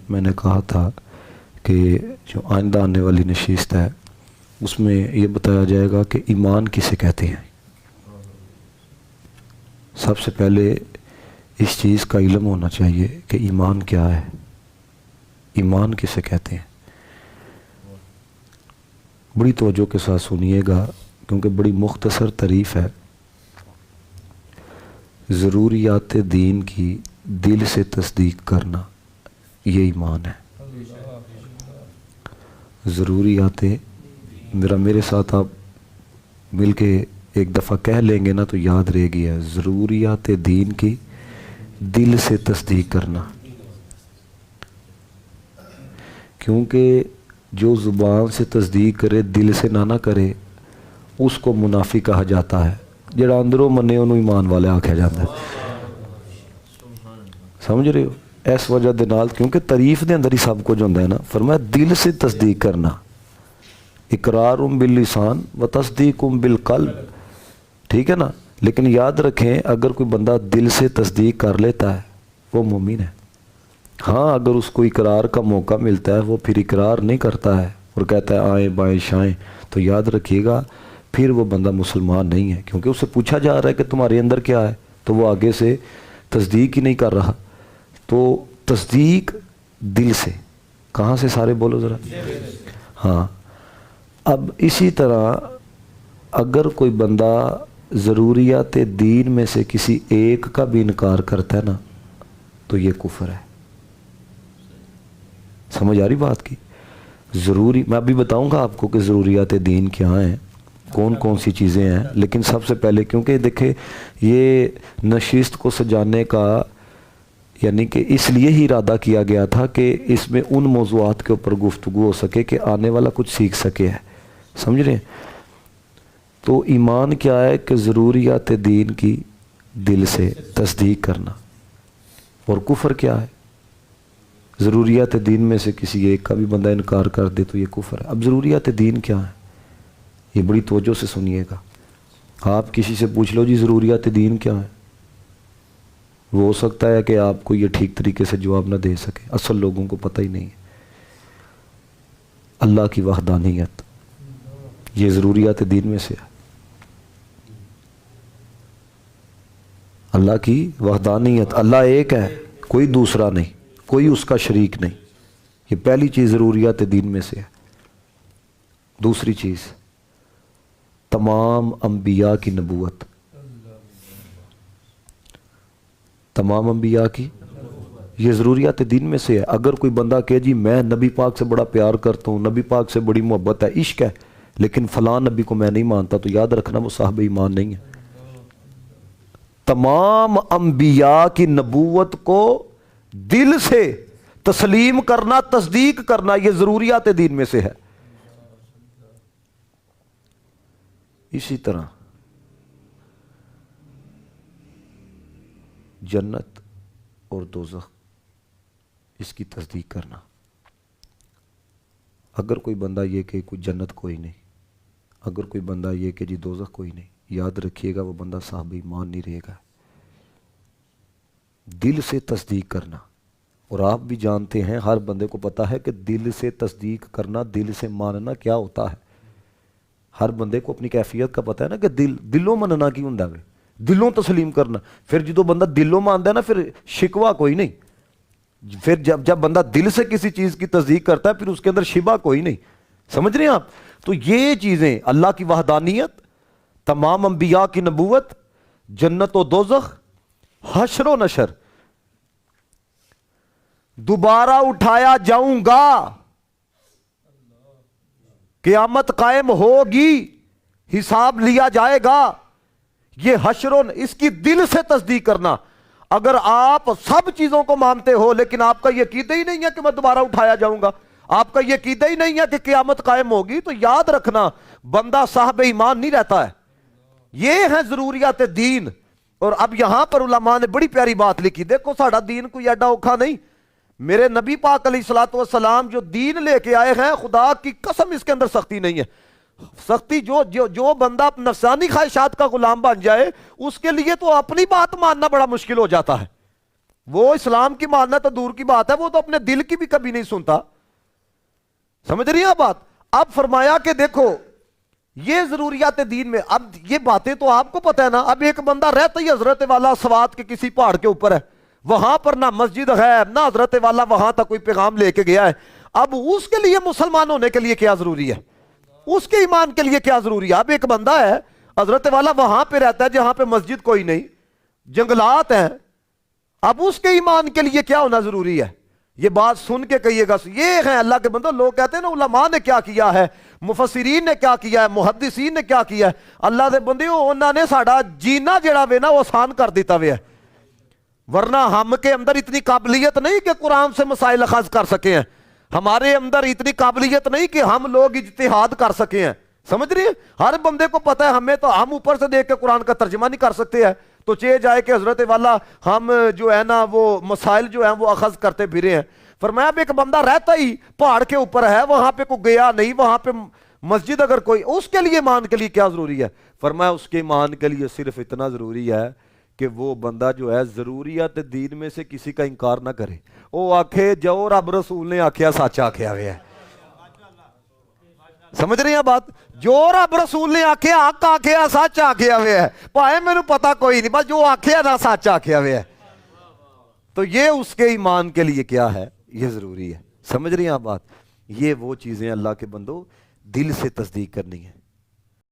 میں نے کہا تھا کہ جو آئندہ آنے والی نشست ہے اس میں یہ بتایا جائے گا کہ ایمان کسے کہتے ہیں۔ سب سے پہلے اس چیز کا علم ہونا چاہیے کہ ایمان کیا ہے، ایمان کسے کہتے ہیں۔ بڑی توجہ کے ساتھ سنیے گا کیونکہ بڑی مختصر تعریف ہے۔ ضروریات دین کی دل سے تصدیق کرنا یہ ایمان ہے۔ ضروریات، میرے ساتھ آپ مل کے ایک دفعہ کہہ لیں گے نا تو یاد رہے گی ہے، ضروریات دین کی دل سے تصدیق کرنا۔ کیونکہ جو زبان سے تصدیق کرے دل سے نہ کرے اس کو منافق کہا جاتا ہے، جڑا اندروں منے انہوں ایمان والے آکھیا جاتا ہے۔ سمجھ رہے ہو؟ اس وجہ دے نال کیونکہ تعریف دے اندر ہی سب کچھ ہوتا ہے نا، فرمایا دل سے تصدیق کرنا، اقرار باللسان و تصدیق بالقلب، ٹھیک ہے نا۔ لیکن یاد رکھیں اگر کوئی بندہ دل سے تصدیق کر لیتا ہے وہ مومن ہے۔ ہاں اگر اس کو اقرار کا موقع ملتا ہے وہ پھر اقرار نہیں کرتا ہے اور کہتا ہے آئیں بائیں شائیں، تو یاد رکھیے گا پھر وہ بندہ مسلمان نہیں ہے، کیونکہ اس سے پوچھا جا رہا ہے کہ تمہارے اندر کیا ہے، تو وہ آگے سے تصدیق ہی نہیں کر رہا۔ تو تصدیق دل سے، کہاں سے سارے بولو ذرا۔ ہاں اب اسی طرح اگر کوئی بندہ ضروریات دین میں سے کسی ایک کا بھی انکار کرتا ہے نا تو یہ کفر ہے۔ سمجھ آ رہی بات کی؟ ضروری میں ابھی بتاؤں گا آپ کو کہ ضروریات دین کیا ہیں، کون کون سی چیزیں ہیں، لیکن سب سے پہلے کیونکہ دیکھیں یہ نشست کو سجانے کا یعنی کہ اس لیے ہی ارادہ کیا گیا تھا کہ اس میں ان موضوعات کے اوپر گفتگو ہو سکے کہ آنے والا کچھ سیکھ سکے ہے، سمجھ رہے ہیں؟ تو ایمان کیا ہے کہ ضروریات دین کی دل سے تصدیق کرنا، اور کفر کیا ہے؟ ضروریات دین میں سے کسی ایک کا بھی بندہ انکار کر دے تو یہ کفر ہے۔ اب ضروریات دین کیا ہے یہ بڑی توجہ سے سنیے گا۔ آپ کسی سے پوچھ لو جی ضروریات دین کیا ہے، وہ ہو سکتا ہے کہ آپ کو یہ ٹھیک طریقے سے جواب نہ دے سکے، اصل لوگوں کو پتہ ہی نہیں ہے۔ اللہ کی وحدانیت یہ ضروریات دین میں سے ہے۔ اللہ کی وحدانیت، اللہ ایک ہے، کوئی دوسرا نہیں، کوئی اس کا شریک نہیں، یہ پہلی چیز ضروریات دین میں سے ہے۔ دوسری چیز تمام انبیاء کی نبوت، تمام انبیاء کی یہ ضروریات دین میں سے ہے۔ اگر کوئی بندہ کہ جی میں نبی پاک سے بڑا پیار کرتا ہوں، نبی پاک سے بڑی محبت ہے، عشق ہے، لیکن فلاں نبی کو میں نہیں مانتا، تو یاد رکھنا وہ صاحب ایمان نہیں ہے۔ تمام انبیاء کی نبوت کو دل سے تسلیم کرنا، تصدیق کرنا، یہ ضروریات دین میں سے ہے۔ اسی طرح جنت اور دوزخ اس کی تصدیق کرنا۔ اگر کوئی بندہ یہ کہ کوئی جنت کوئی نہیں، اگر کوئی بندہ یہ کہ جی دوزخ کوئی نہیں، یاد رکھیے گا وہ بندہ صاحب ایمان نہیں رہے گا۔ دل سے تصدیق کرنا، اور آپ بھی جانتے ہیں، ہر بندے کو پتا ہے کہ دل سے تصدیق کرنا، دل سے ماننا کیا ہوتا ہے۔ ہر بندے کو اپنی کیفیت کا پتا ہے نا کہ دلوں مننا کی ہوندا ہے، دلوں تسلیم کرنا۔ پھر جدو بندہ دلوں مانتا ہے نا پھر شکوہ کوئی نہیں، پھر جب بندہ دل سے کسی چیز کی تصدیق کرتا ہے پھر اس کے اندر شبہ کوئی نہیں۔ سمجھ رہے ہیں آپ؟ تو یہ چیزیں اللہ کی وحدانیت، تمام انبیاء کی نبوت، جنت و دوزخ، حشر و نشر، دوبارہ اٹھایا جاؤں گا، قیامت قائم ہوگی، حساب لیا جائے گا، یہ حشر و اس کی دل سے تصدیق کرنا۔ اگر آپ سب چیزوں کو مانتے ہو لیکن آپ کا یہ عقیدہ ہی نہیں ہے کہ میں دوبارہ اٹھایا جاؤں گا، آپ کا یہ عقیدہ ہی نہیں ہے کہ قیامت قائم ہوگی، تو یاد رکھنا بندہ صاحب ایمان نہیں رہتا ہے۔ یہ ہیں ضروریات دین۔ اور اب یہاں پر علماء نے بڑی پیاری بات لکھی، دیکھو ساڑھا دین کوئی ایڈا اوکھا نہیں، میرے نبی پاک علیہ الصلوۃ والسلام جو دین لے کے آئے ہیں، خدا کی قسم اس کے اندر سختی نہیں ہے۔ سختی جو بندہ نفسانی خواہشات کا غلام بن جائے اس کے لیے تو اپنی بات ماننا بڑا مشکل ہو جاتا ہے۔ وہ اسلام کی ماننا تو دور کی بات ہے، وہ تو اپنے دل کی بھی کبھی نہیں سنتا. سمجھ رہی ہیں بات؟ اب فرمایا کہ دیکھو یہ ضروریات دین میں، اب یہ باتیں تو آپ کو پتہ ہے نا. اب ایک بندہ رہتا ہی حضرت والا سوات کے کسی پہاڑ کے اوپر ہے، وہاں پر نہ مسجد ہے نہ حضرت والا وہاں تک کوئی پیغام لے کے گیا ہے. اب اس کے لیے مسلمان ہونے کے لیے کیا ضروری ہے؟ اس کے ایمان کے لیے کیا ضروری ہے؟ اب ایک بندہ ہے حضرت والا وہاں پہ رہتا ہے جہاں پہ مسجد کوئی نہیں، جنگلات ہیں، اب اس کے ایمان کے لیے کیا ہونا ضروری ہے؟ یہ بات سن کے کہیے گا. یہ ہیں اللہ کے بندو، لوگ کہتے ہیں نا علماء نے کیا کیا ہے، مفسرین نے کیا کیا ہے، محدثین نے کیا کیا ہے. اللہ دے بندیو انہوں نے ساڑا جینا جڑا وے نا وہ آسان کر دیتا وے ہے. ورنہ ہم کے اندر اتنی قابلیت نہیں کہ قرآن سے مسائل اخذ کر سکے ہیں، ہمارے اندر اتنی قابلیت نہیں کہ ہم لوگ اجتہاد کر سکے ہیں. سمجھ رہی ہے؟ ہر بندے کو پتہ ہے ہمیں تو، ہم اوپر سے دیکھ کے قرآن کا ترجمہ نہیں کر سکتے ہیں تو چے جائے کہ حضرت والا ہم جو ہے نا وہ مسائل جو ہیں وہ اخذ کرتے پھرے ہیں. فرمایا اب ایک بندہ رہتا ہی پہاڑ کے اوپر ہے، وہاں پہ کوئی گیا نہیں، وہاں پہ مسجد اگر کوئی، اس کے لیے ایمان کے لیے کیا ضروری ہے؟ فرمایا اس کے ایمان کے لیے صرف اتنا ضروری ہے کہ وہ بندہ جو ہے ضروریات دین میں سے کسی کا انکار نہ کرے. وہ آکھے جو رب رسول نے آکھیا سچ آکھیا ہویا ہے. سمجھ رہی ہیں بات؟ جو رب رسول نے آکھیا حق آکھیا سچ آکھیا ہویا ہے، پائے میرے پتا کوئی نہیں، بس جو آکھیا نا سچ آکھیا ہویا ہے. تو یہ اس کے ایمان کے لیے کیا ہے؟ یہ ضروری ہے. سمجھ رہی ہیں آپ بات؟ یہ وہ چیزیں اللہ کے بندو دل سے تصدیق کرنی ہے.